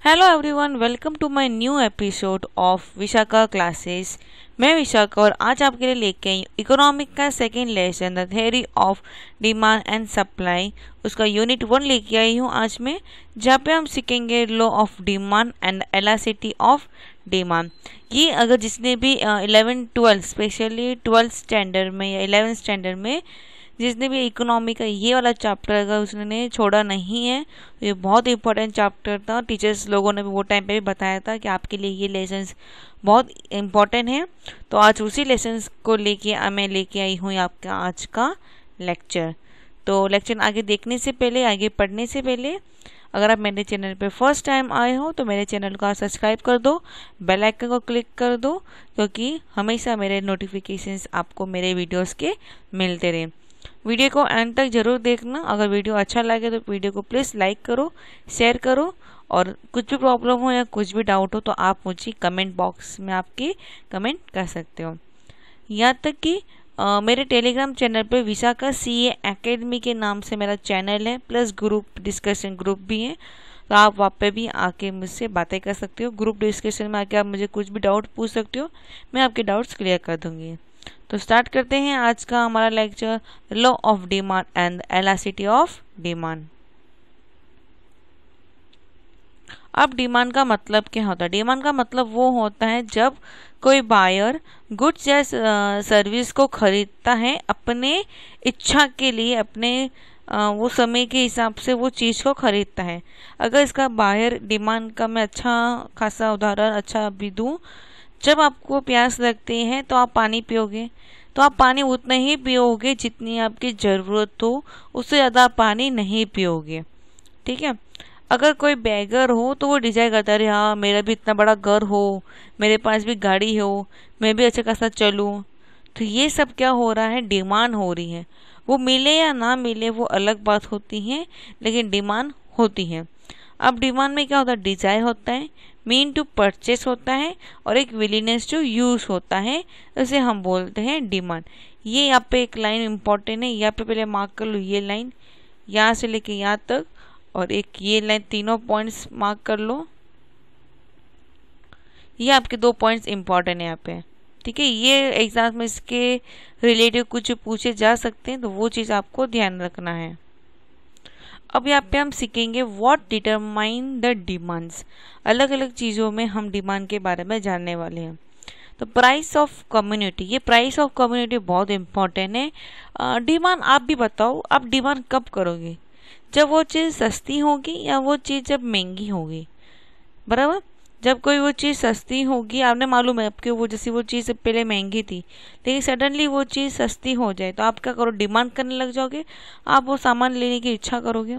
Hello everyone, welcome to my new episode of Vishakha classes. मैं विशाखा और आज आपके लिए लेके आई इकोनॉमिक का second lesson the theory of demand and supply. उसका यूनिट 1 लेके आई हूँ आज मैं, जहाँ पे हम सीखेंगे law of demand and elasticity of demand. ये अगर जिसने भी 11-12 स्पेशली 12th स्टैंडर्ड में या 11th स्टैंडर्ड में जिसने भी इकोनॉमी का ये वाला चैप्टर अगर उसने छोड़ा नहीं है तो ये बहुत इंपॉर्टेंट चैप्टर था। टीचर्स लोगों ने भी वो टाइम पे भी बताया था कि आपके लिए ये लेसन्स बहुत इम्पॉर्टेंट है। तो आज उसी लेसन्स को लेके मैं लेके आई हूँ आपका आज का लेक्चर। तो लेक्चर आगे देखने से पहले, आगे पढ़ने से पहले, अगर आप मेरे चैनल पे फर्स्ट टाइम आए हो तो मेरे चैनल को सब्सक्राइब कर दो, बेल आइकन को क्लिक कर दो, क्योंकि हमेशा मेरे नोटिफिकेशंस आपको मेरे वीडियोस के मिलते रहे। वीडियो को एंड तक जरूर देखना। अगर वीडियो अच्छा लगे तो वीडियो को प्लीज़ लाइक करो, शेयर करो, और कुछ भी प्रॉब्लम हो या कुछ भी डाउट हो तो आप मुझे कमेंट बॉक्स में आपकी कमेंट कर सकते हो। यहाँ तक कि मेरे टेलीग्राम चैनल पे विशाखा CA एकेडमी के नाम से मेरा चैनल है, प्लस ग्रुप डिस्कशन ग्रुप भी है। तो आप वहाँ पे भी आके मुझसे बातें कर सकते हो। ग्रुप डिस्कशन में आके आप मुझे कुछ भी डाउट पूछ सकते हो, मैं आपके डाउट्स क्लियर कर दूंगी। तो स्टार्ट करते हैं आज का हमारा lecture, law of demand and elasticity of demand. अब डिमांड का मतलब क्या होता है? डिमांड का मतलब वो होता है जब कोई बायर गुड्स या सर्विस को खरीदता है अपने इच्छा के लिए, अपने वो समय के हिसाब से वो चीज़ को खरीदता है। अगर इसका बायर डिमांड का मैं अच्छा खासा उदाहरण अच्छा भी दूँ, जब आपको प्यास लगती है तो आप पानी पियोगे, तो आप पानी उतना ही पियोगे जितनी आपकी ज़रूरत हो, उससे ज़्यादा पानी नहीं पियोगे। ठीक है। अगर कोई बेगर हो तो वो डिजाइन करता है, हाँ मेरा भी इतना बड़ा घर हो, मेरे पास भी गाड़ी हो, मैं भी अच्छा खासा चलूँ। तो ये सब क्या हो रहा है? डिमांड हो रही है। वो मिले या ना मिले वो अलग बात होती है, लेकिन डिमांड होती है। अब डिमांड में क्या होता है? डिजायर होता है, मीन टू परचेस होता है, और एक विलीनेस टू यूज होता है। उसे हम बोलते हैं डिमांड। ये यहाँ पे एक लाइन इंपॉर्टेंट है, यहाँ पे पहले मार्क कर लो ये लाइन, यहाँ से लेके यहाँ तक, और एक ये लाइन, तीनों पॉइंट्स मार्क कर लो। ये आपके 2 पॉइंट्स इंपॉर्टेंट है यहाँ पे। ठीक है। ये एग्जाम में इसके रिलेटिव कुछ पूछे जा सकते हैं, तो वो चीज़ आपको ध्यान रखना है। अब यहाँ पे हम सीखेंगे व्हाट डिटरमाइन द डिमांड्स। अलग अलग चीज़ों में हम डिमांड के बारे में जानने वाले हैं। तो प्राइस ऑफ कम्युनिटी, ये प्राइस ऑफ कम्युनिटी बहुत इंपॉर्टेंट है। डिमांड आप भी बताओ, आप डिमांड कब करोगे? जब वो चीज़ सस्ती होगी या वो चीज़ जब महंगी होगी? बराबर। जब कोई वो चीज़ सस्ती होगी, आपने मालूम है आपके वो जैसी वो चीज़ पहले महंगी थी, लेकिन सडनली वो चीज़ सस्ती हो जाए तो आप क्या करो? डिमांड करने लग जाओगे, आप वो सामान लेने की इच्छा करोगे।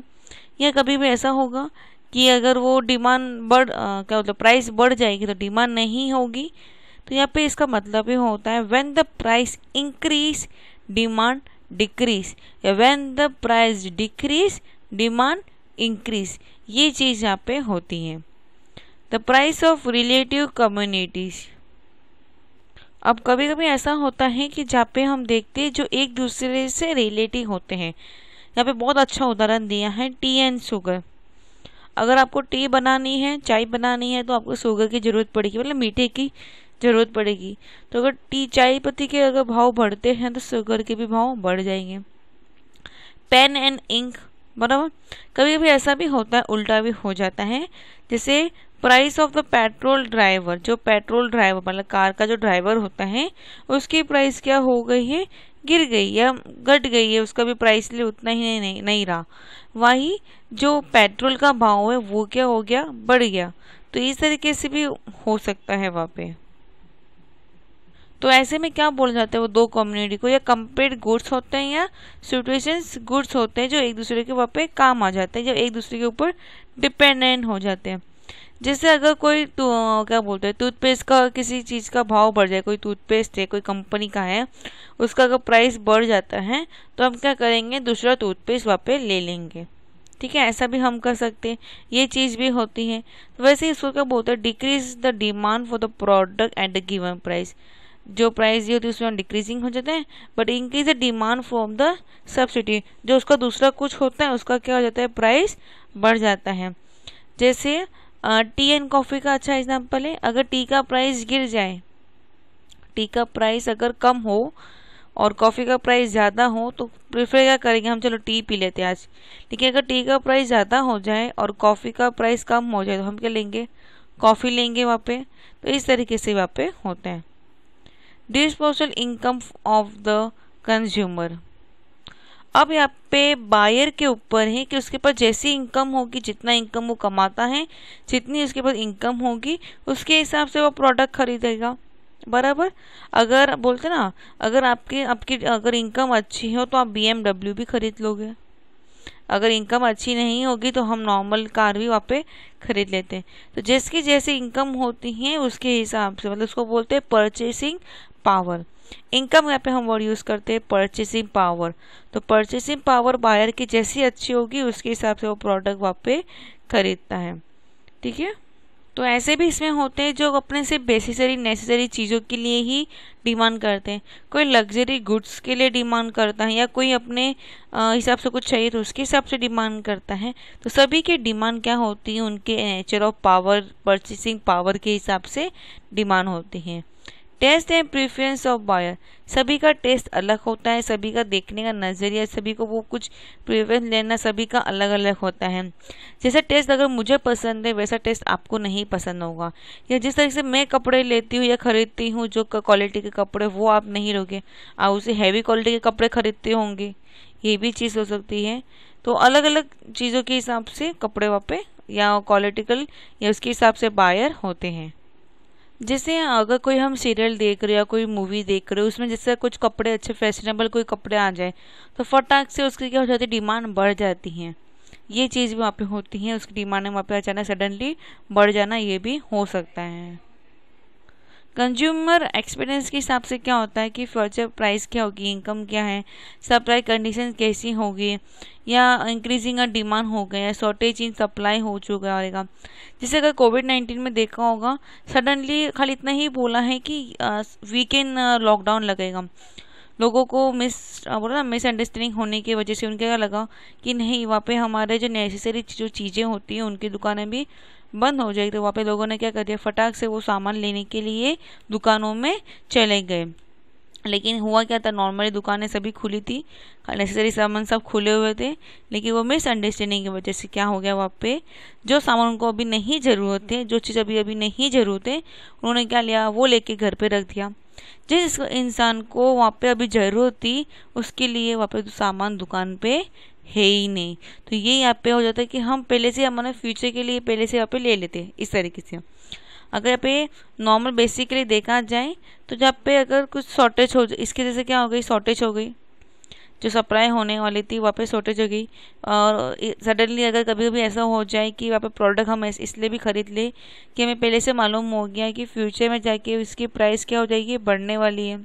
या कभी भी ऐसा होगा कि अगर वो डिमांड क्या मतलब प्राइस बढ़ जाएगी तो डिमांड नहीं होगी। तो यहाँ पे इसका मतलब ये होता है when the price increase demand decrease, या when the price decrease demand increase. ये चीज़ यहाँ पे होती है। The price of relative communities. अब कभी कभी ऐसा होता है कि जहाँ पे हम देखते हैं जो एक दूसरे से रिलेटिव होते हैं। यहाँ पे बहुत अच्छा उदाहरण दिया है, टी एंड शुगर। अगर आपको टी बनानी है, चाय बनानी है, तो आपको शुगर की जरूरत पड़ेगी, मतलब मीठे की जरूरत पड़ेगी। तो अगर टी चाय पत्ती के अगर भाव बढ़ते हैं तो शुगर के भी भाव बढ़ जाएंगे। पेन एंड इंक, बराबर। कभी कभी ऐसा भी होता है, उल्टा भी हो जाता है। जैसे price of the petrol driver, जो पेट्रोल ड्राइवर मतलब कार का जो ड्राइवर होता है, उसकी प्राइस क्या हो गई है? गिर गई या घट गई है, उसका भी प्राइस ले उतना ही नहीं रहा। वही जो पेट्रोल का भाव है वो क्या हो गया? बढ़ गया। तो इस तरीके से भी हो सकता है वहाँ पे। तो ऐसे में क्या बोल जाते हैं वो दो कम्युनिटी को? या कंपेयर्ड गुड्स होते हैं या सिचुएशंस गुड्स होते हैं, जो एक दूसरे के वहाँ पे काम आ जाते हैं, जब एक दूसरे के ऊपर डिपेंडेंट हो जाते हैं। जैसे अगर कोई क्या बोलते हैं टूथपेस्ट का किसी चीज़ का भाव बढ़ जाए, कोई टूथपेस्ट है कोई कंपनी का है, उसका अगर प्राइस बढ़ जाता है तो हम क्या करेंगे? दूसरा टूथपेस्ट वहाँ पे ले लेंगे। ठीक है। ऐसा भी हम कर सकते हैं, ये चीज़ भी होती है। तो वैसे इसको क्या बोलते हैं? Decrease the demand for the product at the given price. जो प्राइस ये होती है उसमें डिक्रीजिंग हो जाता है, but increase the demand from the subsidy, जो उसका दूसरा कुछ होता है उसका क्या हो जाता है? प्राइस बढ़ जाता है। जैसे टी एंड कॉफ़ी का अच्छा एग्जाम्पल है। अगर टी का प्राइस गिर जाए, टी का प्राइस अगर कम हो और कॉफ़ी का प्राइस ज़्यादा हो तो प्रेफर क्या करेंगे हम, चलो टी पी लेते हैं आज। लेकिन अगर टी का प्राइस ज़्यादा हो जाए और कॉफ़ी का प्राइस कम हो जाए तो हम क्या लेंगे, कॉफ़ी लेंगे वहाँ पे। तो इस तरीके से वहाँ पे होते हैं। Disposable income of the consumer, अब यहाँ पे बायर के ऊपर है कि उसके पास जैसी इनकम होगी, जितना इनकम वो कमाता है, जितनी उसके पास इनकम होगी उसके हिसाब से वो प्रोडक्ट खरीदेगा, बराबर। अगर बोलते ना, अगर आपकी आपकी अगर इनकम अच्छी हो तो आप BMW भी खरीद लोगे, अगर इनकम अच्छी नहीं होगी तो हम नॉर्मल कार भी वहाँ पे खरीद लेते हैं। तो जिसकी जैसी इनकम होती है उसके हिसाब से, मतलब उसको बोलते हैं परचेसिंग पावर। इनकम यहाँ पे हम वर्ड यूज़ करते हैं परचेसिंग पावर। तो परचेसिंग पावर बायर की जैसी अच्छी होगी उसके हिसाब से वो प्रोडक्ट वहाँ पे खरीदता है, ठीक है। तो ऐसे भी इसमें होते हैं जो अपने से बेसिसरी नेसेसरी चीज़ों के लिए ही डिमांड करते हैं। कोई लग्जरी गुड्स के लिए डिमांड करता है या कोई अपने हिसाब से कुछ चाहिए तो उसके हिसाब से डिमांड करता है। तो सभी की डिमांड क्या होती है, उनके nature of power, purchasing power के हिसाब से डिमांड होती है। Taste and preference of buyer, सभी का टेस्ट अलग होता है, सभी का देखने का नज़रिया, सभी को वो कुछ प्रेफरेंस लेना सभी का अलग अलग होता है। जैसा टेस्ट अगर मुझे पसंद है वैसा टेस्ट आपको नहीं पसंद होगा, या जिस तरह से मैं कपड़े लेती हूँ या खरीदती हूँ जो क्वालिटी के कपड़े वो आप नहीं लोगे, आप उसे हैवी क्वालिटी के कपड़े खरीदते होंगे, ये भी चीज़ हो सकती है। तो अलग अलग चीज़ों के हिसाब से कपड़े वहाँ पे या क्वालिटिकल या उसके हिसाब से बायर होते हैं। जैसे अगर कोई हम सीरियल देख रहे हो या कोई मूवी देख रहे हो, उसमें जैसे कुछ कपड़े अच्छे फैशनेबल कोई कपड़े आ जाए तो फटाक से उसकी क्या हो जाती है, डिमांड बढ़ जाती है। ये चीज़ भी वहाँ पे होती है, उसकी डिमांड वहाँ पे अचानक सडनली बढ़ जाना, ये भी हो सकता है। कंज्यूमर एक्सपीरियंस के हिसाब से क्या होता है कि फ्यूचर प्राइस क्या होगी, इनकम क्या है, सप्लाई कंडीशन कैसी होगी, या इंक्रीजिंग डिमांड हो गया, शॉर्टेज इन सप्लाई हो चुका रहेगा। जैसे अगर कोविड-19 में देखा होगा, सडनली खाली इतना ही बोला है कि वीकेंड लॉकडाउन लगेगा। लोगों को मिसअंडरस्टैंडिंग होने की वजह से उनके क्या लगा कि नहीं, वहाँ पे हमारे जो नेसेसरी जो चीज़ें होती हैं उनकी दुकानें भी बंद हो जाएगी। तो वहाँ पे लोगों ने क्या कर दिया, फटाक से वो सामान लेने के लिए दुकानों में चले गए। लेकिन हुआ क्या था, नॉर्मली दुकानें सभी खुली थी, नेसेसरी सामान सब खुले हुए थे, लेकिन वो मिसअंडरस्टैंडिंग की वजह से क्या हो गया, वहाँ पे जो सामान उनको अभी नहीं ज़रूरत है, जो चीज़ अभी नहीं ज़रूरत है, उन्होंने क्या लिया, वो लेके घर पे रख दिया। जिस इंसान को वहाँ पे अभी ज़रूरत थी उसके लिए वहाँ पे सामान दुकान पे है ही नहीं। तो ये यहाँ पे हो जाता है कि हम पहले से हमारे फ्यूचर के लिए पहले से यहाँ पे ले लेते हैं इस तरीके से। अगर यहाँ पे नॉर्मल बेसिकली देखा जाए तो जहाँ पे अगर कुछ शॉर्टेज हो जाए, इसकी वजह से क्या हो गई, शॉर्टेज हो गई, जो सप्लाई होने वाली थी वहाँ पे शॉर्टेज हो गई। और सडनली अगर कभी कभी ऐसा हो जाए कि वहाँ पे प्रोडक्ट हम इसलिए भी खरीद ले कि हमें पहले से मालूम हो गया कि फ्यूचर में जाके उसकी प्राइस क्या हो जाएगी, बढ़ने वाली है,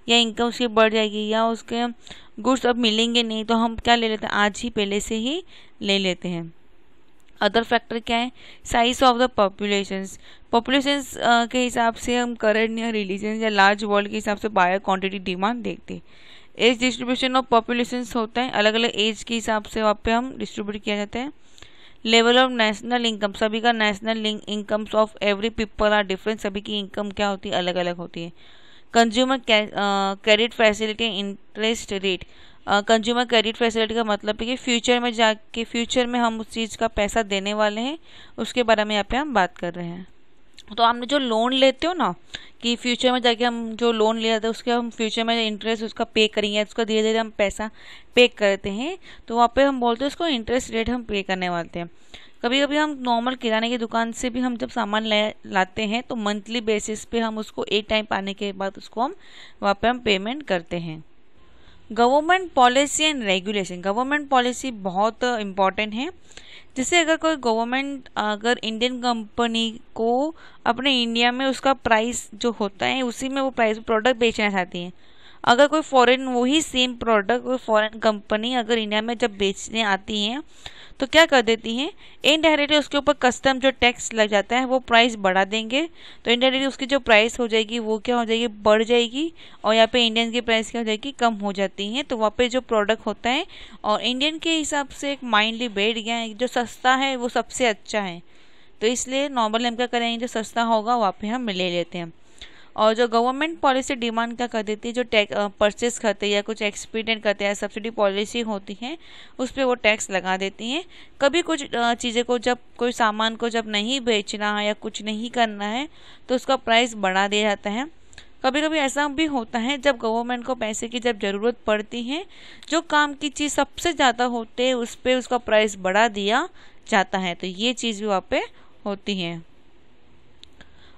या इनकम उसकी बढ़ जाएगी, या उसके गुड्स अब मिलेंगे नहीं, तो हम क्या ले लेते हैं, आज ही पहले से ही ले लेते हैं। अदर फैक्टर क्या है, साइज ऑफ द पॉपुलेशंस के हिसाब से हम करंट या रिलीजन या लार्ज वर्ल्ड के हिसाब से बायर क्वांटिटी डिमांड देखते हैं। एज डिस्ट्रीब्यूशन ऑफ पॉपुलेशंस होता है, अलग अलग एज के हिसाब से वहाँ पे हम डिस्ट्रीब्यूट किया जाता है। लेवल ऑफ नेशनल इनकम, सभी का national incomes of every people are different, सभी की इनकम क्या होती है, अलग अलग होती है। Consumer credit facility, interest rate, consumer credit facility का मतलब है कि फ्यूचर में हम उस चीज़ का पैसा देने वाले हैं, उसके बारे में यहाँ पे हम बात कर रहे हैं। तो आपने जो लोन लेते हो ना, कि फ्यूचर में जाके हम जो लोन लिया था उसके हम फ्यूचर में इंटरेस्ट उसका पे करेंगे, उसका धीरे धीरे हम पैसा पे करते हैं, तो वहाँ पे हम बोलते हैं उसको इंटरेस्ट रेट हम पे करने वाले हैं। कभी कभी हम नॉर्मल किराने की दुकान से भी हम जब सामान लाते हैं तो मंथली बेसिस पे हम उसको एक टाइम पाने के बाद उसको हम वहाँ पे हम पेमेंट करते हैं। Government policy and regulation, government policy बहुत इम्पॉर्टेंट है। जैसे अगर कोई गवर्नमेंट अगर इंडियन कंपनी को अपने इंडिया में उसका प्राइस जो होता है उसी में वो प्राइस प्रोडक्ट बेचना चाहती है, अगर कोई फॉरेन वही सेम प्रोडक्ट कोई फॉरेन कंपनी अगर इंडिया में जब बेचने आती है तो क्या कर देती हैं, इनडायरेक्टली उसके ऊपर कस्टम जो टैक्स लग जाता है वो प्राइस बढ़ा देंगे, तो इनडायरेक्टली उसकी जो प्राइस हो जाएगी वो क्या हो जाएगी, बढ़ जाएगी, और यहाँ पे इंडियन की प्राइस क्या हो जाएगी, कम हो जाती है। तो वहाँ पे जो प्रोडक्ट होता है और इंडियन के हिसाब से एक माइंडली बैठ गया है जो सस्ता है वो सबसे अच्छा है, तो इसलिए नॉर्मली हम क्या करेंगे, जो सस्ता होगा वहाँ पे हम ले लेते हैं। और जो गवर्नमेंट पॉलिसी डिमांड क्या कर देती है, जो टैक्स परचेस करते हैं या कुछ एक्सपीडिएंट करते हैं, सब्सिडी पॉलिसी होती है उस पर वो टैक्स लगा देती हैं। कभी कुछ चीज़ें को, जब कोई सामान को जब नहीं बेचना है या कुछ नहीं करना है तो उसका प्राइस बढ़ा दिया जाता है। कभी कभी ऐसा भी होता है जब गवर्नमेंट को पैसे की जब ज़रूरत पड़ती है, जो काम की चीज़ सबसे ज़्यादा होते है उस पर उसका प्राइस बढ़ा दिया जाता है। तो ये चीज़ भी वहाँ पे होती है।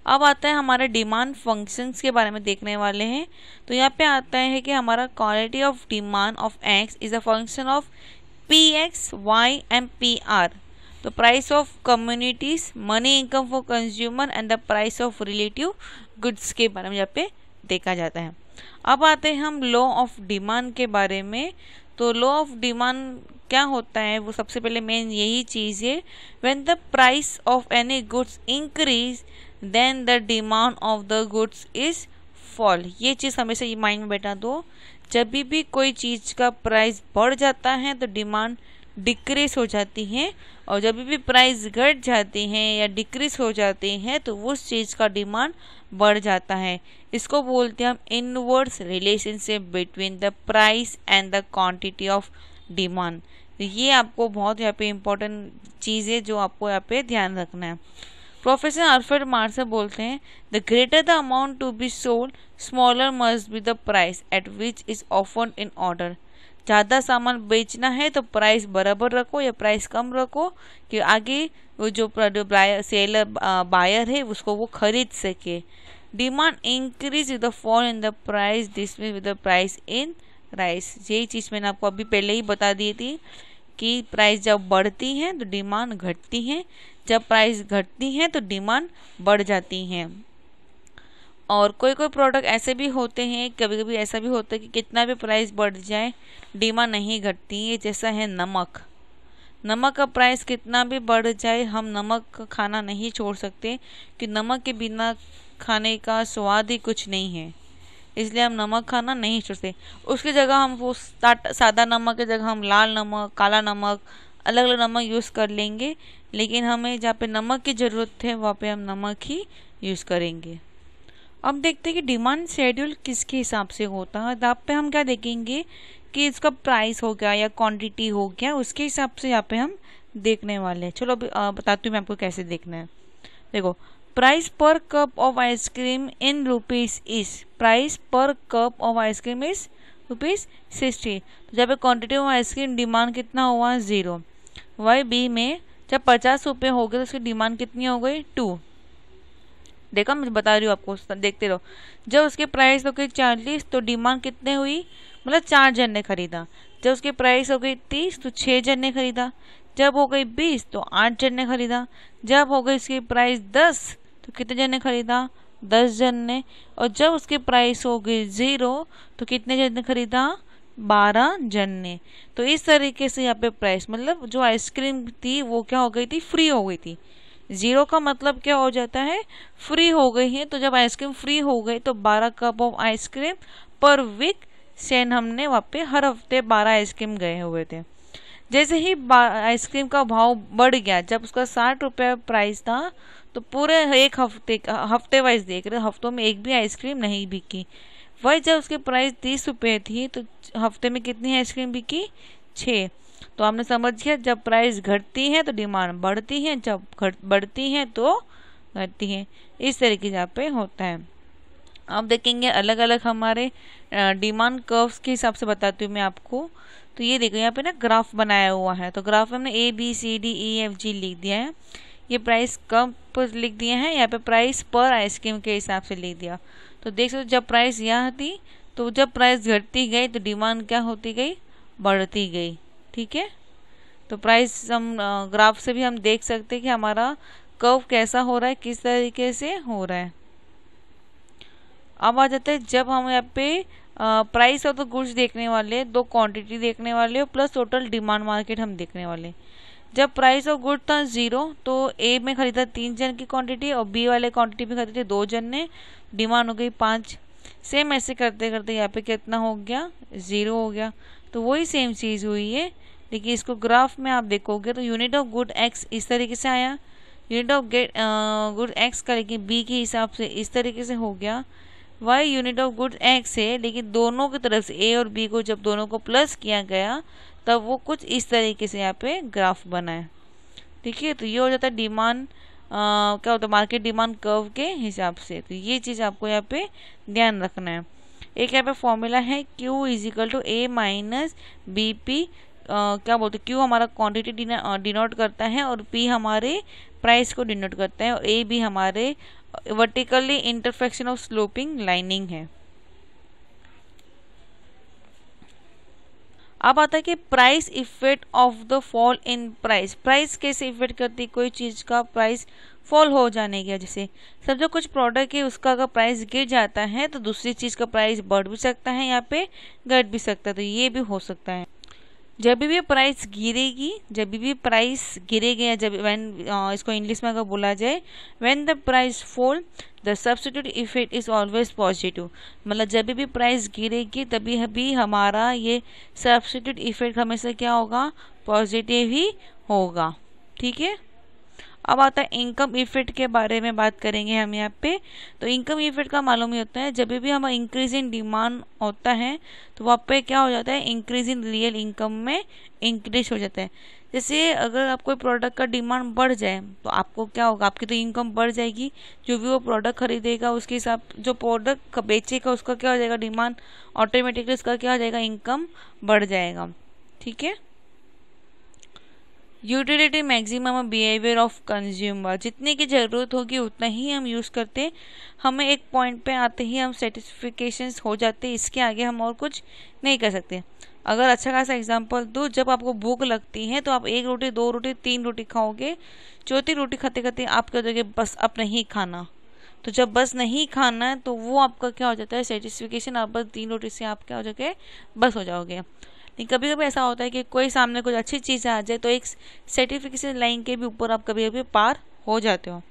अब आता है हमारे डिमांड फंक्शंस के बारे में देखने वाले हैं। तो यहाँ पे आता है कि हमारा quality of demand of X is a function of P X Y and P R. तो price of communities, money income for consumer and the price of relative goods के बारे में यहाँ पे देखा जाता है। अब आते हैं हम लॉ ऑफ डिमांड के बारे में। तो लॉ ऑफ डिमांड क्या होता है, वो सबसे पहले मेन यही चीज़ है, when the price of any goods increase then the demand of the goods is fall. ये चीज़ हमेशा ये माइंड में बैठा दो, जब भी कोई चीज़ का प्राइस बढ़ जाता है तो डिमांड डिक्रीज हो जाती है, और जब भी प्राइस घट जाती है या डिक्रीज हो जाती है तो उस चीज़ का डिमांड बढ़ जाता है। इसको बोलते हैं हम inverse relationship between the price and the quantity of demand. तो ये आपको बहुत यहाँ पे इम्पोर्टेंट चीज़ है जो आपको यहाँ पे ध्यान रखना है। प्रोफेसर अल्फ्रेड मार्शल बोलते हैं, the greater the amount to be sold smaller must be the price at which is offered in order. ज़्यादा सामान बेचना है तो प्राइस बराबर रखो या प्राइस कम रखो कि आगे वो जो सेलर बायर है उसको वो खरीद सके। Demand increase with the fall in the price, this mean with the price in rice. यही चीज़ मैंने आपको अभी पहले ही बता दी थी कि प्राइस जब बढ़ती है तो डिमांड घटती है, जब प्राइस घटती है तो डिमांड बढ़ जाती है। और कोई कोई प्रोडक्ट ऐसे भी होते हैं, कभी कभी ऐसा भी होता है कि कितना भी प्राइस बढ़ जाए डिमांड नहीं घटती है। जैसा है नमक, नमक का प्राइस कितना भी बढ़ जाए हम नमक खाना नहीं छोड़ सकते कि नमक के बिना खाने का स्वाद ही कुछ नहीं है, इसलिए हम नमक खाना नहीं छोड़ते। उसकी जगह हम वो सादा नमक की जगह हम लाल नमक, काला नमक, अलग अलग नमक यूज़ कर लेंगे, लेकिन हमें जहाँ पे नमक की ज़रूरत है वहाँ पे हम नमक ही यूज़ करेंगे। अब देखते हैं कि डिमांड शेड्यूल किसके हिसाब से होता है। यहाँ पे हम क्या देखेंगे कि इसका प्राइस हो गया या क्वांटिटी हो गया, उसके हिसाब से यहाँ पे हम देखने वाले हैं। चलो अभी बताती हूँ मैं आपको कैसे देखना है। देखो, प्राइस पर cup of ice cream in rupees is, price पर कप ऑफ आइसक्रीम इज ₹60। तो जब क्वांटिटी ऑफ आइसक्रीम डिमांड कितना हुआ 0। वाई बी में जब 50 रुपये हो गए तो उसकी डिमांड कितनी हो गई 2। देखा, मैं बता रही हूँ आपको, देखते रहो। जब उसके प्राइस हो गई 40 तो डिमांड कितने हुई, मतलब 4 जन ने खरीदा। जब उसकी प्राइस हो गई 30 तो 6 जन ने खरीदा। जब हो गई 20 तो 8 जन ने खरीदा। जब हो गई इसकी प्राइस 10 तो कितने जन ने खरीदा, 10 जन ने। और जब उसकी प्राइस हो गई 0 तो कितने जन ने खरीदा, 12 जन ने। तो इस तरीके से यहाँ पे प्राइस, मतलब जो आइसक्रीम थी वो क्या हो गई थी, फ्री हो गई थी। 0 का मतलब क्या हो जाता है, फ्री हो गई है। तो जब आइसक्रीम फ्री हो गई तो 12 cup of ice cream per week सेन हमने वहाँ पे हर हफ्ते 12 आइसक्रीम गए हुए थे। जैसे ही आइसक्रीम का भाव बढ़ गया, जब उसका 60 रुपये प्राइस था तो पूरे एक हफ्ते वाइज देख रहे, हफ्तों में एक भी आइसक्रीम नहीं बिकी। वही जब उसकी प्राइस 30 रुपये थी तो हफ्ते में कितनी आइसक्रीम बिकी, 6। तो आपने समझ गया, जब प्राइस घटती है तो डिमांड बढ़ती है, जब बढ़ती है तो घटती है। इस तरीके से यहाँ पे होता है। अब देखेंगे अलग अलग हमारे डिमांड कर्व्स के हिसाब से बताती हूँ मैं आपको। तो ये देखो, यहाँ पे ना ग्राफ बनाया हुआ है। तो ग्राफ में हमने ABCDEFG लिख दिया है। ये प्राइस कब लिख दिए हैं, यहाँ पे प्राइस पर आइसक्रीम के हिसाब से लिख दिया। तो देख सकते जब प्राइस यहाँ थी तो जब प्राइस घटती गई तो डिमांड क्या होती गई, बढ़ती गई। ठीक है, तो प्राइस हम ग्राफ से भी हम देख सकते हैं कि हमारा कर्व कैसा हो रहा है, किस तरीके से हो रहा है। अब आ जाते हैं जब हम यहाँ पे प्राइस ऑफ द गुड्स देखने वाले, 2 क्वांटिटी देखने वाले और प्लस टोटल डिमांड मार्केट हम देखने वाले। जब प्राइस ऑफ गुड था 0 तो ए में खरीदा 3 जन की क्वांटिटी और बी वाले क्वांटिटी में खरीदे 2 जन ने, डिमांड हो गई 5। सेम ऐसे करते करते यहाँ पे कितना हो गया, 0 हो गया। तो वही सेम चीज़ हुई है, लेकिन इसको ग्राफ में आप देखोगे तो यूनिट ऑफ गुड एक्स इस तरीके से आया, unit of get good x का लेकिन बी के हिसाब से इस तरीके से हो गया। Y unit of good X है, लेकिन दोनों की तरफ से ए और बी को जब दोनों को प्लस किया गया तब वो कुछ इस तरीके से यहाँ पे ग्राफ बना है। ठीक है, तो ये हो जाता है डिमांड क्या होता है मार्केट डिमांड कर्व के हिसाब से। तो ये चीज़ आपको यहाँ पे ध्यान रखना है। एक यहाँ पे फॉर्मूला है Q is equal to A minus B P. क्या बोलते हैं, Q हमारा क्वांटिटी डिनोट करता है और P हमारे प्राइस को डिनोट करता है और A भी हमारे vertically intersection of sloping lining है। अब आता है कि price effect of the fall in price. Price कैसे इफेक्ट करती है कोई चीज़ का प्राइस फॉल हो जाने का। जैसे समझो कुछ प्रोडक्ट है उसका अगर प्राइस गिर जाता है तो दूसरी चीज़ का प्राइस बढ़ भी सकता है, यहाँ पे घट भी सकता है। तो ये भी हो सकता है। जब भी प्राइस गिरेगी, जब भी प्राइस गिरेगा, या जब इसको इंग्लिश में अगर बोला जाए when the price fall the substitute effect is always positive. मतलब जब भी प्राइस गिरेगी तभी भी हमारा ये सब्स्टिट्यूट इफेक्ट हमेशा क्या होगा, पॉजिटिव ही होगा। ठीक है, अब आता है इनकम इफेक्ट के बारे में बात करेंगे हम यहाँ पे। तो इनकम इफेक्ट का मालूम ही होता है जब भी हमारा इंक्रीज इन डिमांड होता है तो वहाँ पे क्या हो जाता है, इंक्रीज इन रियल इनकम में इंक्रीज हो जाता है। जैसे अगर आप कोई प्रोडक्ट का डिमांड बढ़ जाए तो आपको क्या होगा, आपकी तो इनकम बढ़ जाएगी। जो भी वो प्रोडक्ट खरीदेगा उसके हिसाब, जो प्रोडक्ट बेचेगा उसका क्या हो जाएगा, डिमांड ऑटोमेटिकली उसका क्या हो जाएगा, इनकम बढ़ जाएगा। ठीक है, utility maximum behaviour of consumer. जितने की ज़रूरत होगी उतना ही हम यूज़ करते, हमें एक पॉइंट पे आते ही हम सेटिस्फिकेशंस हो जाते, इसके आगे हम और कुछ नहीं कर सकते। अगर अच्छा खासा एग्जांपल दूँ, जब आपको भूख लगती है तो आप 1 रोटी 2 रोटी 3 रोटी खाओगे, चौथी रोटी खाते खाते आप कह दोगे बस अब नहीं खाना। तो जब बस नहीं खाना है तो वो आपका क्या हो जाता है, सेटिस्फिकेशन। आप बस 3 रोटी से आप क्या हो जाओगे, बस हो जाओगे। लेकिन कभी कभी ऐसा होता है कि कोई सामने कुछ अच्छी चीज़ आ जाए तो एक सर्टिफिकेशन लाइन के भी ऊपर आप कभी कभी पार हो जाते हो।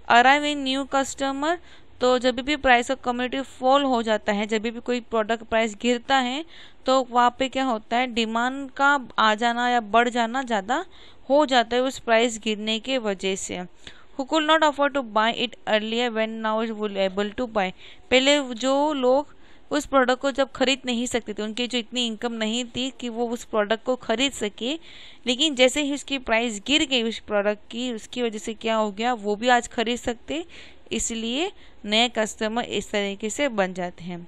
अराइव इन न्यू कस्टमर, तो जब भी प्राइस ऑफ कम्युनिटी फॉल हो जाता है, जब भी कोई प्रोडक्ट प्राइस गिरता है तो वहाँ पे क्या होता है, डिमांड का आ जाना या बढ़ जाना ज़्यादा हो जाता है उस प्राइस गिरने के वजह से। Who could not afford to buy it earlier when now is able to buy. पहले जो लोग उस प्रोडक्ट को जब खरीद नहीं सकते थे, उनकी जो इतनी इनकम नहीं थी कि वो उस प्रोडक्ट को खरीद सके, लेकिन जैसे ही उसकी प्राइस गिर गई उस प्रोडक्ट की, उसकी वजह से क्या हो गया, वो भी आज खरीद सकते। इसलिए नए कस्टमर इस तरीके से बन जाते हैं।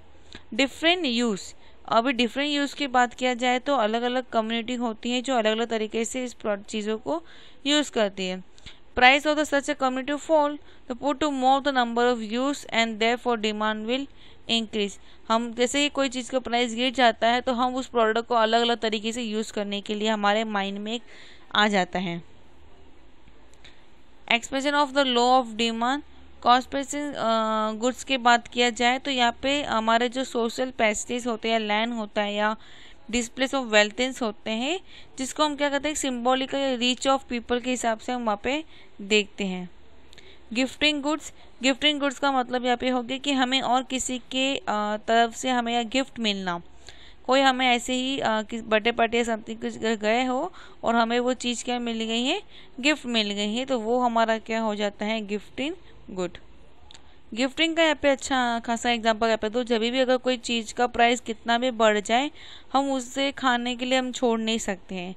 डिफरेंट यूज़, अभी डिफरेंट यूज़ की बात किया जाए तो अलग अलग कम्युनिटी होती है जो अलग अलग तरीके से इस चीज़ों को यूज़ करती है। Price of the such a community fall to put to more the number of use and therefore demand will increase. हम जैसे ही कोई चीज़ का प्राइस गिर जाता है तो हम उस प्रोडक्ट को अलग अलग तरीके से यूज़ करने के लिए हमारे माइंड में एक आ जाता है। Expression of the law of demand, consumption goods की बात किया जाए तो यहाँ पे हमारे जो सोशल पैसेज होते हैं, लैंड होता है या डिस्प्लेस ऑफ वेल्थेंस होते हैं, जिसको हम क्या कहते हैं, सिम्बॉलिकल रीच ऑफ पीपल के हिसाब से हम वहाँ पे देखते हैं। गिफ्टिंग गुड्स, गिफ्टिंग गुड्स का मतलब यहाँ पे हो गया कि हमें और किसी के तरफ से हमें या गिफ्ट मिलना। कोई हमें ऐसे ही बर्थडे पार्टी या समथिंग कुछ गए हो और हमें वो चीज़ क्या मिल गई है, गिफ्ट मिल गई है, तो वो हमारा क्या हो जाता है, गिफ्टिंग गुड। गिफ्टिंग का यहाँ पे अच्छा खासा एग्जांपल यहाँ पे दो, जब भी अगर कोई चीज़ का प्राइस कितना भी बढ़ जाए हम उससे खाने के लिए हम छोड़ नहीं सकते हैं।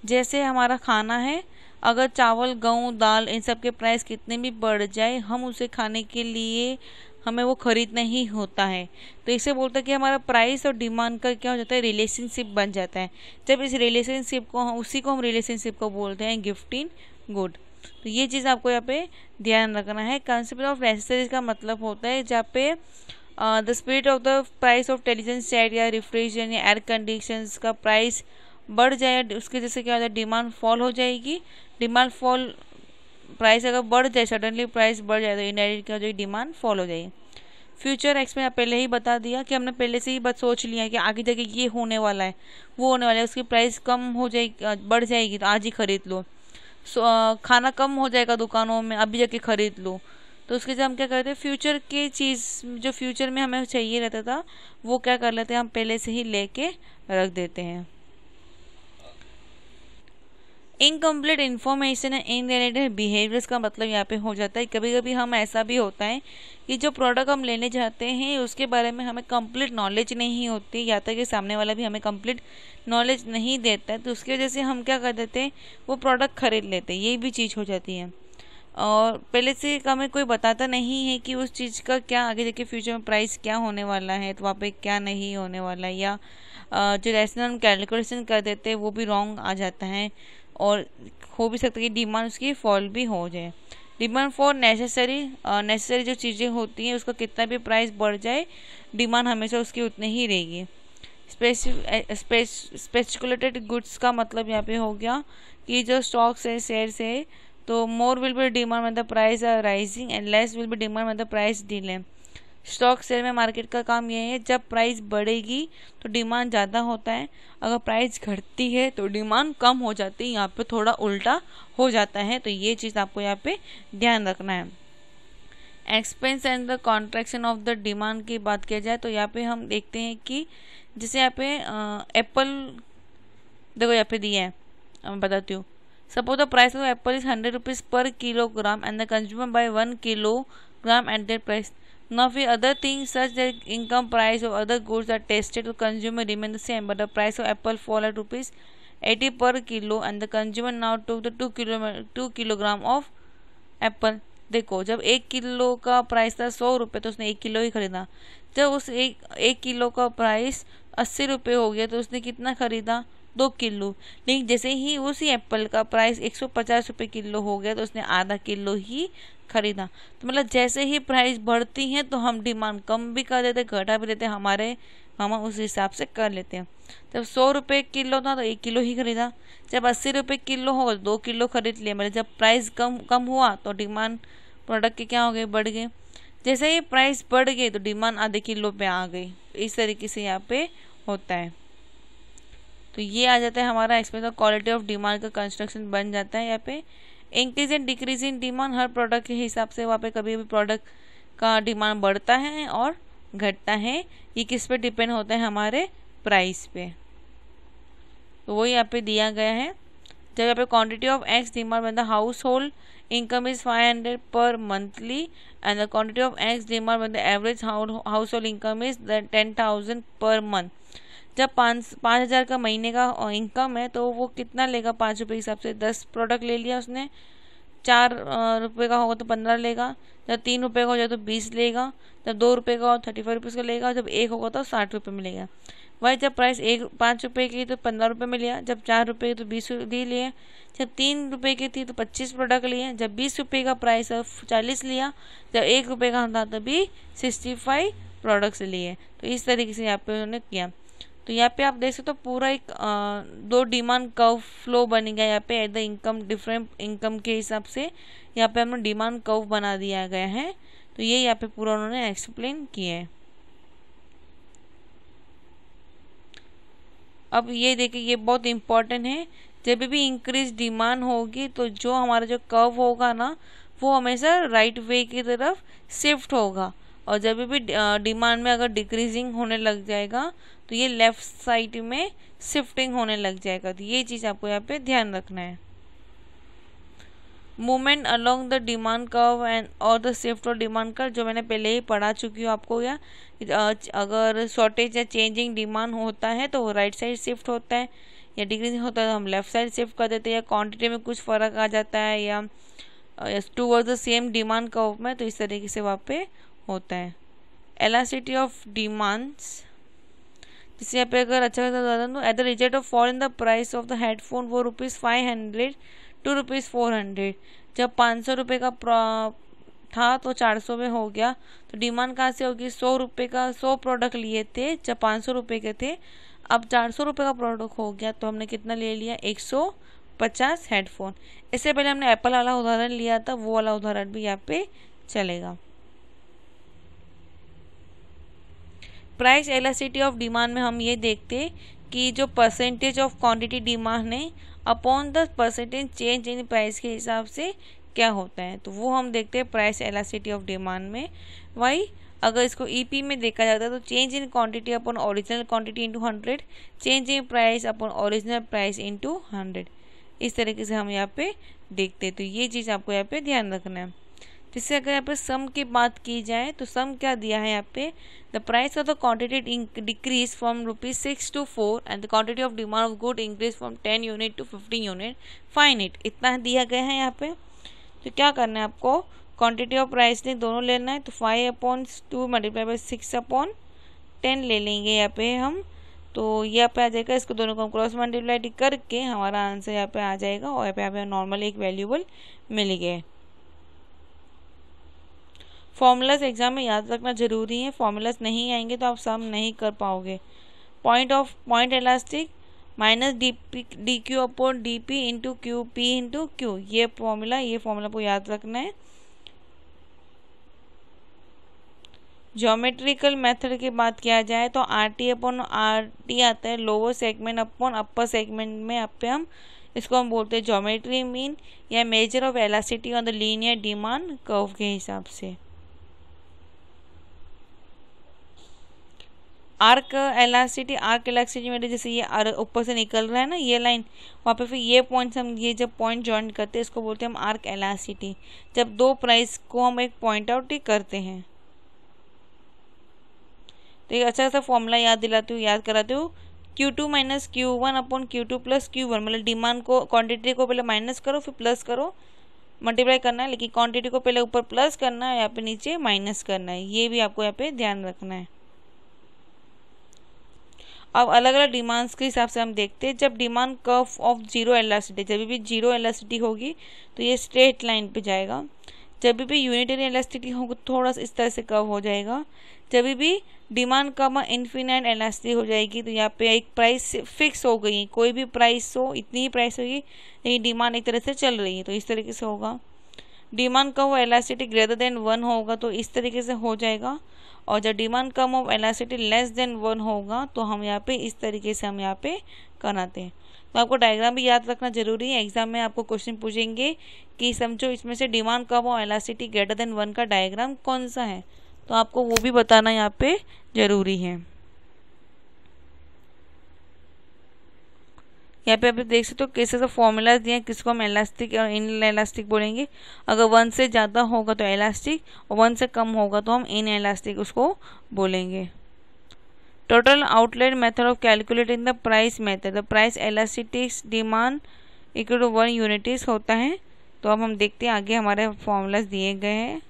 जैसे हमारा खाना है, अगर चावल गेहूँ दाल इन सब के प्राइस कितने भी बढ़ जाए हम उसे खाने के लिए हमें वो खरीदना ही होता है। तो इसे बोलते हैं कि हमारा प्राइस और डिमांड का क्या हो जाता है, रिलेशनशिप बन जाता है। जब इस रिलेशनशिप को उसी को हम रिलेशनशिप को बोलते हैं गिफ्टिंग गुड। तो ये चीज़ आपको यहाँ पे ध्यान रखना है। कंसेप्ट ऑफ नेसेसरीज का मतलब होता है जहाँ पे the spirit of the price of television set या रिफ्रिजरेशन या एयर कंडीशंस का प्राइस बढ़ जाए, उसके जैसे क्या होता है, डिमांड फॉल हो जाएगी। डिमांड फॉल, प्राइस अगर बढ़ जाए, सडनली प्राइस बढ़ जाए तो इनडायरेक्ट क्या हो जाएगी, डिमांड फॉल हो जाएगी। फ्यूचर एक्स में पहले ही बता दिया कि हमने पहले से ही बात सोच लिया है कि आगे जाके ये होने वाला है, वो होने वाला है, उसकी प्राइस कम हो जाएगी, बढ़ जाएगी तो आज ही खरीद लो। खाना कम हो जाएगा दुकानों में, अभी जाके खरीद लो। तो उसके लिए हम क्या करते हैं, फ्यूचर की चीज़ जो फ्यूचर में हमें चाहिए रहता था वो क्या कर लेते हैं, हम पहले से ही लेके रख देते हैं। इनकम्प्लीट इन्फॉर्मेशन है इन रिलेटेड बिहेवियर्स का मतलब यहाँ पे हो जाता है कभी कभी हम ऐसा भी होता है कि जो प्रोडक्ट हम लेने जाते हैं उसके बारे में हमें कंप्लीट नॉलेज नहीं होती, या तक कि सामने वाला भी हमें कंप्लीट नॉलेज नहीं देता है, तो उसकी वजह से हम क्या कर देते हैं, वो प्रोडक्ट खरीद लेते हैं। ये भी चीज़ हो जाती है। और पहले से हमें कोई बताता नहीं है कि उस चीज़ का क्या आगे जाके फ्यूचर में प्राइस क्या होने वाला है, तो वहाँ पे क्या नहीं होने वाला है, या जो रैशनल हम कैलकुलेशन कर देते हैं वो भी रॉन्ग आ जाता है, और हो भी सकता है कि डिमांड उसकी फॉल भी हो जाए। डिमांड फॉर नेसेसरी जो चीज़ें होती हैं उसका कितना भी प्राइस बढ़ जाए, डिमांड हमेशा उसकी उतनी ही रहेगी। स्पेसिकुलेटेड गुड्स का मतलब यहाँ पे हो गया कि जो स्टॉक्स है, शेयर्स है, तो more will be demand when the price are rising and less will be demand when the price delay. Stock share में मार्केट का काम यह है, जब प्राइस बढ़ेगी तो डिमांड ज़्यादा होता है, अगर प्राइस घटती है तो डिमांड कम हो जाती है। यहाँ पे थोड़ा उल्टा हो जाता है, तो ये चीज़ आपको यहाँ पे ध्यान रखना है। Expense and the contraction of the demand की बात किया जाए तो यहाँ पे हम देखते हैं कि जैसे यहाँ पे एप्पल देखो यहाँ पे दिया है, मैं बताती हूँ। Suppose the price of apple is 100 rupees per kilogram and the consumer buy 1 kilogram at that price. Now, if other things such that income price of other goods are tested to consumer remain the same, but the price of apple fall at rupees 80 per kilo and the consumer now took the 2 kilogram of apple। देखो, जब 1 kilo का price था 100 रुपये तो उसने 1 kilo ही खरीदा। जब उस एक किलो का प्राइस 80 रुपये हो गया तो उसने कितना खरीदा, 2 किलो। लेकिन जैसे ही उसी एप्पल का प्राइस 150 रुपये किलो हो गया तो उसने आधा किलो ही खरीदा। तो मतलब जैसे ही प्राइस बढ़ती हैं तो हम डिमांड कम भी कर देते, घटा भी देते, हम उस हिसाब से कर लेते हैं। जब 100 रुपये किलो था तो 1 किलो ही खरीदा, जब 80 रुपये किलो होगा तो 2 किलो खरीद लिए। मतलब जब प्राइस कम हुआ तो डिमांड प्रोडक्ट के क्या हो गए, बढ़ गए। जैसे ही प्राइस बढ़ गई तो डिमांड आधे किलो पे आ गई। इस तरीके से यहाँ पे होता है। तो ये आ जाता है हमारा एक्सपेंस क्वालिटी ऑफ डिमांड का कंस्ट्रक्शन बन जाता है। यहाँ पे increase and decrease in demand, her product के हिसाब से वहाँ पे कभी भी प्रोडक्ट का डिमांड बढ़ता है और घटता है। ये किस पे डिपेंड होता है, हमारे प्राइस पे। तो वो यहाँ पे दिया गया है। जब यहाँ पे quantity of x demand when the house hold income is 500 पर monthly and the quantity of x demand when the average house hold income is 10,000 per month. जब 5,000 का महीने का इनकम है तो वो कितना लेगा, 5 रुपये के हिसाब से 10 प्रोडक्ट ले लिया उसने। 4 रुपये का होगा तो 15 लेगा, जब 3 रुपये का हो जाए तो 20 लेगा, जब 2 रुपये का हो 35 रुपीज़ का लेगा, जब 1 होगा तो 60 रुपये में लेगा। वही जब प्राइस 5 रुपये की तो 15 रुपये में लिया, जब 4 रुपये की तो 20 लिए, जब 3 रुपये की थी तो 25 प्रोडक्ट लिए, जब 20 रुपये का प्राइस 40 लिया, जब 1 रुपये का था तभी 65 प्रोडक्ट्स लिए। तो इस तरीके से यहाँ पे उन्होंने किया। तो यहाँ पे आप देख सकते हो पूरा एक 2 डिमांड कर्व फ्लो बन गया। यहाँ पे at the income different income के हिसाब से यहाँ पे हमने डिमांड कर्व बना दिया गया है। तो ये यहाँ पे पूरा उन्होंने एक्सप्लेन किया है। अब ये देखिए, ये बहुत इंपॉर्टेंट है। जब भी इंक्रीज डिमांड होगी तो जो हमारा जो कर्व होगा ना वो हमेशा राइट वे की तरफ शिफ्ट होगा, और जब भी डिमांड में अगर डिक्रीजिंग होने लग जाएगा तो ये लेफ्ट साइड में शिफ्टिंग होने लग जाएगा। तो ये चीज़ आपको यहाँ पे ध्यान रखना है। Movement along the demand curve and और the shift of demand curve, जो मैंने पहले ही पढ़ा चुकी हूँ आपको। या अगर शॉर्टेज या चेंजिंग डिमांड होता है तो वो राइट साइड शिफ्ट होता है, या डिक्रीजिंग होता है तो हम लेफ्ट साइड शिफ्ट कर देते हैं, या क्वांटिटी में कुछ फर्क आ जाता है, या towards the same demand curve में। तो इस तरीके से वहाँ पे होता है। एलास्टिसिटी ऑफ डिमांड्स, जिससे यहाँ पे अगर अच्छा खासा बता दूँ, at the result of fall in the price of the headphone वो ₹500 टू ₹400। जब 500 रुपये का था तो 400 में हो गया, तो डिमांड कहाँ से होगी, 100 रुपये का 100 प्रोडक्ट लिए थे जब 500 रुपये के थे, अब 400 रुपये का प्रोडक्ट हो गया तो हमने कितना ले लिया, 150 हेडफोन। इससे पहले हमने एप्पल वाला उदाहरण लिया था, वो वाला उदाहरण भी यहाँ पे चलेगा। प्राइस एलास्टिसिटी ऑफ डिमांड में हम ये देखते कि जो परसेंटेज ऑफ क्वांटिटी डिमांड है upon the percentage change in price के हिसाब से क्या होता है, तो वो हम देखते हैं प्राइस एलास्टिसिटी ऑफ डिमांड में। वही अगर इसको ईपी में देखा जाता है तो change in quantity upon original quantity into 100, change in price upon original price into 100। इस तरीके से हम यहाँ पे देखते हैं। तो ये चीज़ आपको यहाँ पे ध्यान रखना है। जिससे अगर यहाँ पे सम की बात की जाए तो सम क्या दिया है यहाँ पे, the price of the quantity decrease from ₹6 to 4 and the quantity of demand of good increase from 10 unit to 15 unit, fine it, इतना दिया गया है यहाँ पे। तो क्या करना है आपको, क्वांटिटी ऑफ प्राइस ने दोनों लेना है, तो 5/2 × 6/10 ले लेंगे यहाँ पे हम। तो यहाँ पे आ जाएगा, इसको दोनों को हम क्रॉस मल्टीप्लाई करके हमारा आंसर यहाँ पे आ जाएगा और यहाँ पे नॉर्मल एक वैल्यूबल मिल गया। फॉर्मूलाज एग्जाम में याद रखना जरूरी है, फॉर्मूलाज नहीं आएंगे तो आप सम नहीं कर पाओगे। Point elastic minus dq/dp into QP/Q, ये फॉर्मूला को याद रखना है। ज्योमेट्रिकल मेथड की बात किया जाए तो RT/RT आता है, lower segment upon upper segment में हम इसको हम बोलते हैं ज्योमेट्री मीन या measure of elasticity on the linear demand curve के हिसाब से। आर्क इलास्टिसिटी में जैसे ये ऊपर से निकल रहा है ना ये लाइन, वहाँ पे फिर ये पॉइंट्स हम ये जब पॉइंट जॉइन करते हैं इसको बोलते हैं हम आर्क इलास्टिसिटी, जब दो प्राइस को हम एक पॉइंट आउट करते हैं। तो एक अच्छा सा फॉर्मूला याद कराती हूँ, Q2 - Q1/Q2 + Q1, मतलब डिमांड को क्वांटिटी को पहले माइनस करो फिर प्लस करो, मल्टीप्लाई करना है, लेकिन क्वांटिटी को पहले ऊपर प्लस करना है, यहाँ पे नीचे माइनस करना है, ये भी आपको यहाँ पे ध्यान रखना है। अब अलग अलग डिमांड्स के हिसाब से हम देखते हैं। जब demand curve of zero elasticity, जब भी जीरो एलास्टिसिटी होगी तो ये स्ट्रेट लाइन पे जाएगा। जब भी यूनिटरी एलास्टिसिटी होगी थोड़ा सा इस तरह से कर्व हो जाएगा। जब भी डिमांड कम इन्फिनाइट एलास्टिसिटी हो जाएगी तो यहाँ पे एक प्राइस फिक्स हो गई, कोई भी प्राइस हो इतनी ही प्राइस होगी, लेकिन डिमांड एक तरह से चल रही है तो इस तरीके से होगा। डिमांड का वो एलास्टिसिटी ग्रेटर देन 1 होगा तो इस तरीके से हो जाएगा, और जब demand come of elasticity less than 1 होगा तो हम यहाँ पे इस तरीके से हम यहाँ पे कराते हैं। तो आपको डायग्राम भी याद रखना जरूरी है, एग्जाम में आपको क्वेश्चन पूछेंगे कि समझो इसमें से demand come of elasticity greater than 1 का डायग्राम कौन सा है, तो आपको वो भी बताना यहाँ पे जरूरी है। यहाँ पे आप देख सकते हो कैसे सब फॉर्मूलाज दिए हैं, किसको हम एलास्टिक और इन एलास्टिक बोलेंगे। अगर 1 से ज़्यादा होगा तो एलास्टिक और 1 से कम होगा तो हम इन एलास्टिक उसको बोलेंगे। Total outlet method of calculating the price method, the price elasticity demand equal to 1 unities होता है। तो अब हम देखते हैं आगे हमारे फॉर्मूलाज दिए गए हैं।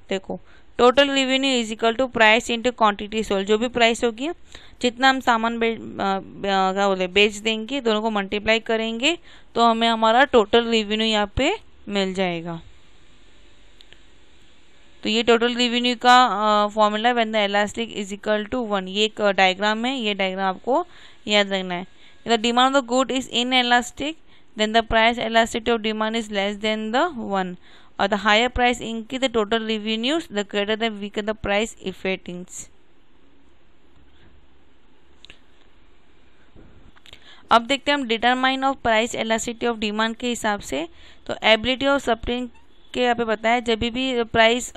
देखो, total revenue is equal to price into quantity sold, जो भी प्राइस होगी जितना हम सामान बेच देंगे दोनों को मल्टीप्लाई करेंगे तो हमें हमारा टोटल रेवेन्यू यहाँ पे मिल जाएगा। तो ये टोटल रेवेन्यू का formula when the elastic is equal to 1, ये एक डायग्राम है, ये डायग्राम आपको याद रखना है। The demand of the good is inelastic then the price elasticity of demand is less than the 1, और the higher price increase the total revenues, the greater the weaker the price effects। अब देखते हैं हम determine of price elasticity of demand के हिसाब से। तो ability of supplying के यहाँ पे बताया, जब भी प्राइस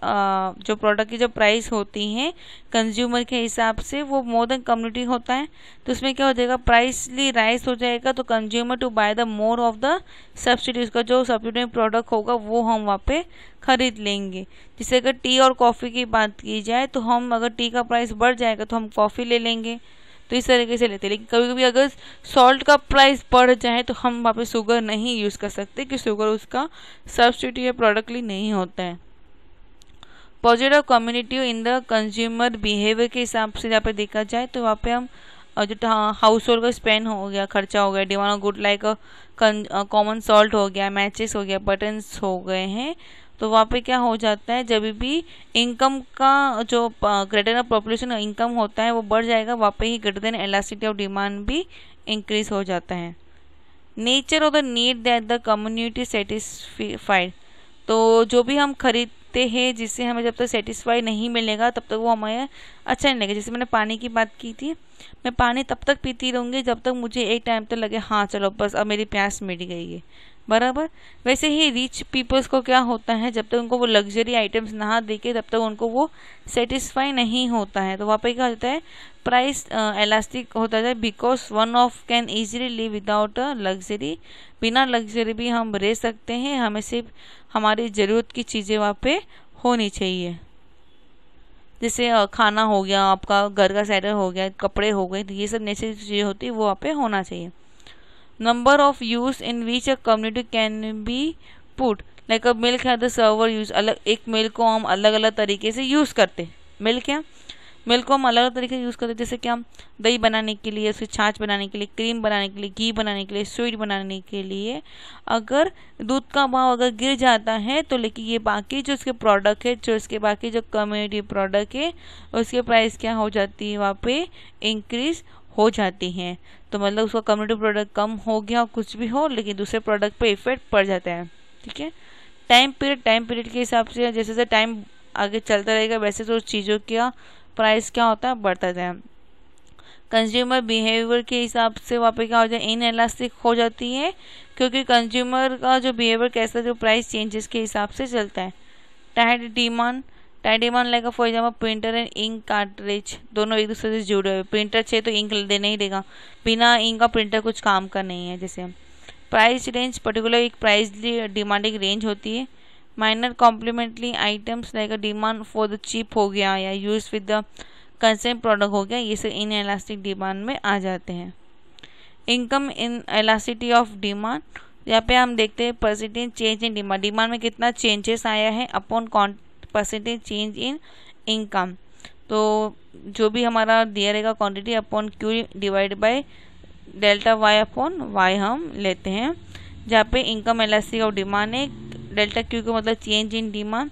जो प्रोडक्ट की जो प्राइस होती है कंज्यूमर के हिसाब से वो मोर देन कम्युनिटी होता है, तो उसमें क्या हो जाएगा, प्राइसली राइज हो जाएगा तो consumer to buy the more of the subsidy, का जो सब्सिडी प्रोडक्ट होगा वो हम वहाँ पे खरीद लेंगे। जैसे अगर टी और कॉफ़ी की बात की जाए तो हम अगर टी का प्राइस बढ़ जाएगा तो हम कॉफ़ी ले लेंगे, तो इस तरीके से लेते हैं। लेकिन कभी कभी अगर सॉल्ट का प्राइस बढ़ जाए तो हम वहाँ पे शुगर नहीं यूज़ कर सकते कि शुगर उसका सब्स्टिट्यूट या प्रोडक्टली नहीं होता है। Positive community in the consumer behaviour के हिसाब से यहाँ पे देखा जाए तो वहाँ पे हम जो हाउस होल्ड का स्पेंड हो गया, खर्चा हो गया, demand of good like common salt हो गया, मैचेस हो गया, बटन्स हो गए हैं, तो वहाँ पे क्या हो जाता है, जब भी इनकम का जो ग्रेटर पॉपुलेशन इनकम होता है वो बढ़ जाएगा, वहाँ पे ही greater than elasticity of demand भी इंक्रीज हो जाता है। Nature of the need that the community satisfied, तो जो भी हम खरीदते हैं जिससे हमें जब तक सेटिस्फाई नहीं मिलेगा तब तक वो हमें अच्छा नहीं लगेगा। जैसे मैंने पानी की बात की थी, मैं पानी तब तक पीती रहूँगी जब तक मुझे एक टाइम तक लगे हाँ चलो बस अब मेरी प्यास मिट गई है, बराबर। वैसे ही रिच पीपल्स को क्या होता है, जब तक उनको वो लग्जरी आइटम्स ना देके तब तक उनको वो सेटिस्फाई नहीं होता है। तो वहाँ पे क्या होता है, प्राइस एलास्टिक होता है, because one of can easily live without a luxury. बिना लग्जरी भी हम रह सकते हैं, हमें सिर्फ हमारी ज़रूरत की चीज़ें वहाँ पे होनी चाहिए। जैसे खाना हो गया, आपका घर का सेटल हो गया, कपड़े हो गए, तो ये सब नेसेसरी चीज़ें होती है वो वहाँ पे होना चाहिए। Number of use in which a community can be put, like a milk है द सर्वर यूज, अलग एक मिल्क को हम अलग अलग तरीके से यूज़ करते। मिल्क को हम अलग अलग तरीके से यूज़ करते हैं, जैसे कि हम दही बनाने के लिए, उसकी छाछ बनाने के लिए, क्रीम बनाने के लिए, घी बनाने के लिए, स्वीट बनाने के लिए। अगर दूध का भाव अगर गिर जाता है तो लेकिन ये बाकी जो इसके प्रोडक्ट है, जो इसके बाकी जो कम्युनिटी प्रोडक्ट है, उसके प्राइस क्या हो जाती है, वहाँ पे इंक्रीज हो जाती हैं। तो मतलब उसका कम्युनिटी प्रोडक्ट कम हो गया, कुछ भी हो, लेकिन दूसरे प्रोडक्ट पे इफेक्ट पड़ जाता है। ठीक है। टाइम पीरियड के हिसाब से जैसे जैसे टाइम आगे चलता रहेगा वैसे तो चीज़ों का प्राइस क्या होता है, बढ़ता जाए। कंज्यूमर बिहेवियर के हिसाब से वहाँ पे क्या हो जाए, इन इलास्टिक हो जाती है, क्योंकि कंज्यूमर का जो बिहेवियर कैसा, जो प्राइस चेंजेस के हिसाब से चलता है। Tied demand like for example printer and ink cartridge, दोनों एक दूसरे से जुड़े हुए। प्रिंटर चाहिए तो इंक दे नहीं देगा, बिना इंक का प्रिंटर कुछ काम का नहीं है। जैसे प्राइस रेंज, पर्टिकुलर एक प्राइस डिमांडिंग रेंज होती है। Minor complementary items like a demand for the cheap हो गया या use with the consent product हो गया, ये सब इन इलास्टिक डिमांड में आ जाते हैं। Income in elasticity of demand, यहाँ पे हम देखते हैं परसेंटेज चेंज इन डिमांड में कितना चेंजेस आया है upon percentage change in income. तो जो भी हमारा दिया रहेगा quantity upon Q divide by delta Y upon Y हम लेते हैं, जहाँ पे इनकम इलास्टिक ऑफ डिमांड है। डेल्टा क्यू का मतलब चेंज इन डिमांड,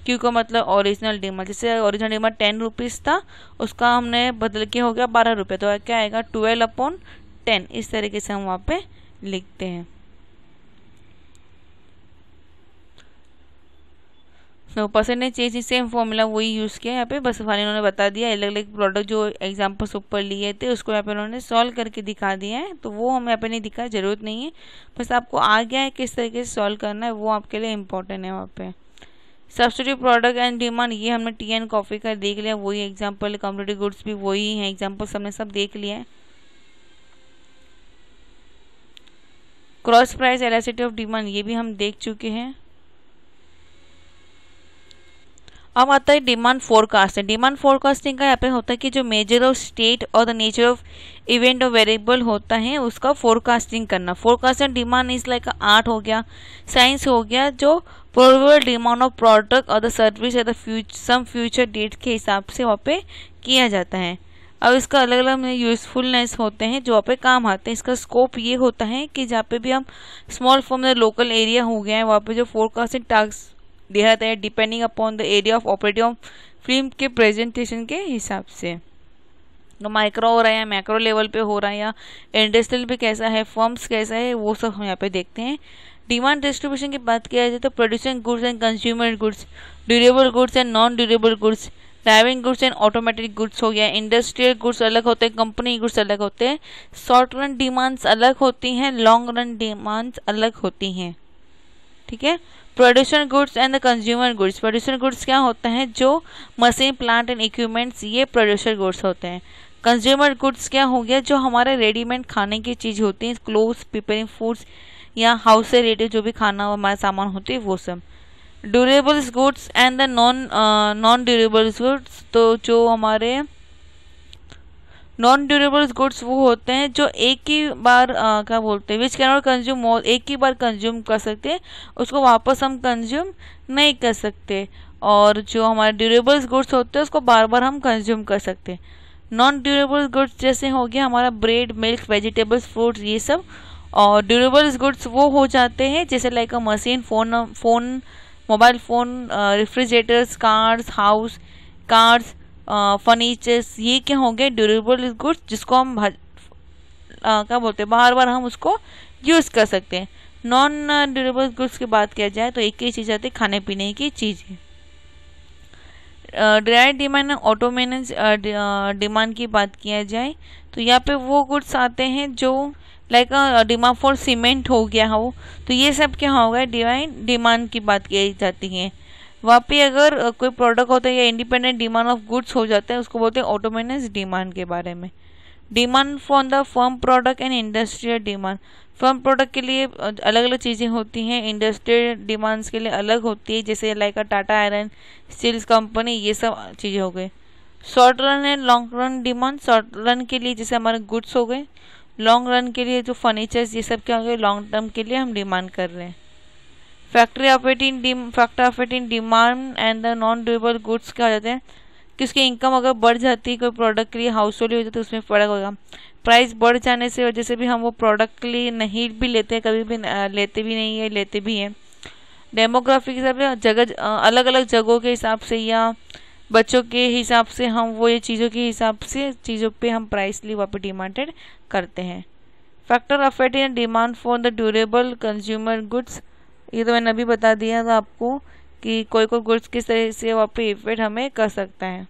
क्यू का मतलब ओरिजिनल डिमांड। जैसे ओरिजिनल डिमांड 10 रुपीज़ था, उसका हमने बदल के हो गया 12 रुपये, तो क्या आएगा 12/10। इस तरीके से हम वहाँ पे लिखते हैं। तो परसेंटेज चेंज सेम फॉर्मूला वही यूज़ किया यहाँ पे, बस खाली इन्होंने बता दिया। अलग अलग प्रोडक्ट जो एग्जाम्पल्स ऊपर लिए थे उसको यहाँ पे उन्होंने सॉल्व करके दिखा दिया है, तो वो हम यहाँ पे नहीं दिखा, जरूरत नहीं है। बस आपको आ गया है किस तरीके से सॉल्व करना है, वो आपके लिए इम्पोर्टेंट है वहाँ पे। सब्सिडी प्रोडक्ट एंड डिमांड, ये हमने टी एंड कॉफ़ी का देख लिया, वही एग्जाम्पल। कम्युनिटी गुड्स भी वही है, एग्जाम्पल्स हमने सब देख लिया है। Cross price elasticity of demand, ये भी हम देख चुके हैं। अब आता है डिमांड फोरकास्टिंग। डिमांड फोरकास्टिंग का यहाँ पे होता है कि जो मेजर ऑफ स्टेट और द नेचर ऑफ इवेंट और वेरिएबल होता है उसका फोरकास्टिंग करना। Forecasting demand is like art हो गया, साइंस हो गया, जो प्रोबेबल डिमांड ऑफ प्रोडक्ट और the service at the some future date के हिसाब से वहाँ पे किया जाता है। अब इसका अलग अलग यूजफुलनेस होते हैं जो वहाँ पे काम आते हैं। इसका स्कोप ये होता है कि जहाँ पे भी हम स्मॉल फॉर्म में लोकल एरिया हो गया है वहाँ पे जो फोरकास्टिंग टास्क दिया जाता है depending upon the area of operating of film के प्रेजेंटेशन के हिसाब से। तो माइक्रो हो रहा है या मैक्रो लेवल पे हो रहा है या इंडस्ट्रियल पे कैसा है, फर्म्स कैसा है, वो सब हम यहाँ पे देखते हैं। डिमांड डिस्ट्रीब्यूशन की बात किया जाए तो producing goods and consumer goods, durable goods and non durable goods, driving goods and automatic goods हो गया। इंडस्ट्रियल गुड्स अलग होते हैं, कंपनी गुड्स अलग होते हैं। शॉर्ट रन डिमांड्स अलग होती हैं, लॉन्ग रन डिमांड्स अलग होती हैं। ठीक है। Producer goods and the consumer goods, producer goods क्या होता है, जो मशीन प्लांट एंड इक्विपमेंट्स, ये प्रोड्यूसर गुड्स होते हैं। कंज्यूमर गुड्स क्या हो गया, जो हमारे रेडीमेड खाने की चीज़ होती है, क्लोथ्स, प्रिपेयरिंग फूड्स या हाउस से रिलेटेड जो भी खाना हमारा सामान होती है वो सब। Durables goods and the non durables goods, तो जो हमारे नॉन ड्यूरेबल्स गुड्स वो होते हैं जो एक ही बार क्या बोलते हैं, which can not consume more, एक ही बार कंज्यूम कर सकते हैं, उसको वापस हम कंज्यूम नहीं कर सकते। और जो हमारे ड्यूरेबल्स गुड्स होते हैं उसको बार बार हम कंज्यूम कर सकते हैं। नॉन ड्यूरेबल गुड्स जैसे हो गया हमारा ब्रेड, मिल्क, वेजिटेबल्स, फ्रूट्स, ये सब। और ड्यूरेबल्स गुड्स वो हो जाते हैं जैसे लाइक अ machine, phone, mobile phone, refrigerators, cars, house, cars, furnitures, ये क्या हो गए ड्यूरेबल गुड्स, जिसको हम क्या बोलते हैं बार बार हम उसको यूज़ कर सकते हैं। नॉन ड्यूरेबल गुड्स की बात किया जाए तो एक ही चीज़ आती है, खाने पीने की चीज़ें। डायरेक्ट डिमांड, ऑटोमेनेंस डिमांड की बात किया जाए तो यहाँ पे वो गुड्स आते हैं जो लाइक डिमांड फॉर सीमेंट हो गया हो, तो ये सब क्या होगा, डिमांड की बात की जाती है। वहाँ पे अगर कोई प्रोडक्ट होता है या इंडिपेंडेंट डिमांड ऑफ गुड्स हो जाता है, उसको बोलते हैं ऑटोमेनस डिमांड के बारे में। Demand for the firm product and industrial demand, firm product के लिए अलग अलग चीज़ें होती हैं, इंडस्ट्रियल डिमांड्स के लिए अलग होती है, जैसे like Tata iron steels company, ये सब चीज़ें हो गई। Short run and long run demand, short run के लिए जैसे हमारे गुड्स हो गए, लॉन्ग रन के लिए जो फर्नीचर्स ये सब क्या हो गए, लॉन्ग टर्म के लिए हम डिमांड कर रहे हैं। Factor affecting demand and the non durable goods क्या हो जाते हैं कि उसकी इनकम अगर बढ़ जाती है कोई प्रोडक्ट के लिए, हाउस होल्ड हो जाती है, उसमें फर्क होगा। प्राइस बढ़ जाने से वजह से भी हम वो प्रोडक्ट के लिए नहीं भी लेते हैं, कभी भी लेते भी नहीं है, लेते भी हैं। डेमोग्राफी के हिसाब से जगह अलग अलग जगहों के हिसाब से या बच्चों के हिसाब से हम वो ये चीज़ों के हिसाब से चीज़ों पे हम प्राइस लिए वहाँ पे डिमांडेड करते हैं। Factor affecting demand for the durable consumer goods, ये तो मैंने अभी बता दिया था आपको कि कोई कोई गुड्स किस तरह से वहाँ पे इफेक्ट हमें कर सकता है।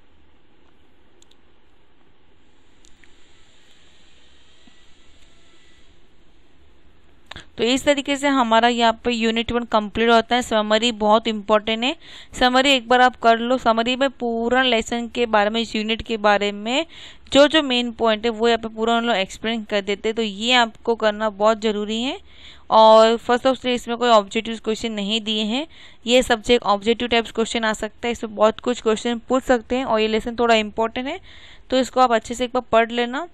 तो इस तरीके से हमारा यहाँ पे यूनिट 1 कंप्लीट होता है। समरी बहुत इंपॉर्टेंट है, समरी एक बार आप कर लो। समरी में पूरा लेसन के बारे में, इस यूनिट के बारे में जो जो मेन पॉइंट है वो यहाँ पे पूरा उन लोग एक्सप्लेन कर देते हैं, तो ये आपको करना बहुत ज़रूरी है। और फर्स्ट ऑफ ऑल इसमें कोई ऑब्जेक्टिव क्वेश्चन नहीं दिए हैं, ये सब्जेक्ट ऑब्जेक्टिव टाइप्स क्वेश्चन आ सकता है, इसमें बहुत कुछ क्वेश्चन पूछ सकते हैं और ये लेसन थोड़ा इंपॉर्टेंट है, तो इसको आप अच्छे से एक बार पढ़ लेना।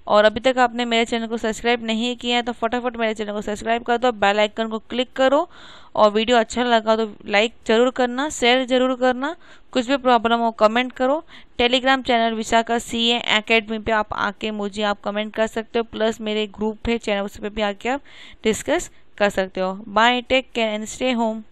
और अभी तक आपने मेरे चैनल को सब्सक्राइब नहीं किया है तो फटाफट मेरे चैनल को सब्सक्राइब कर दो, बेल आइकन को क्लिक करो, और वीडियो अच्छा लगा तो लाइक जरूर करना, शेयर जरूर करना, कुछ भी प्रॉब्लम हो कमेंट करो। Telegram channel Vishakha CA academy पे आप आके मुझे आप कमेंट कर सकते हो, प्लस मेरे ग्रुप है चैनल, उस पर भी आके आप डिस्कस कर सकते हो। Bye, take care and stay home.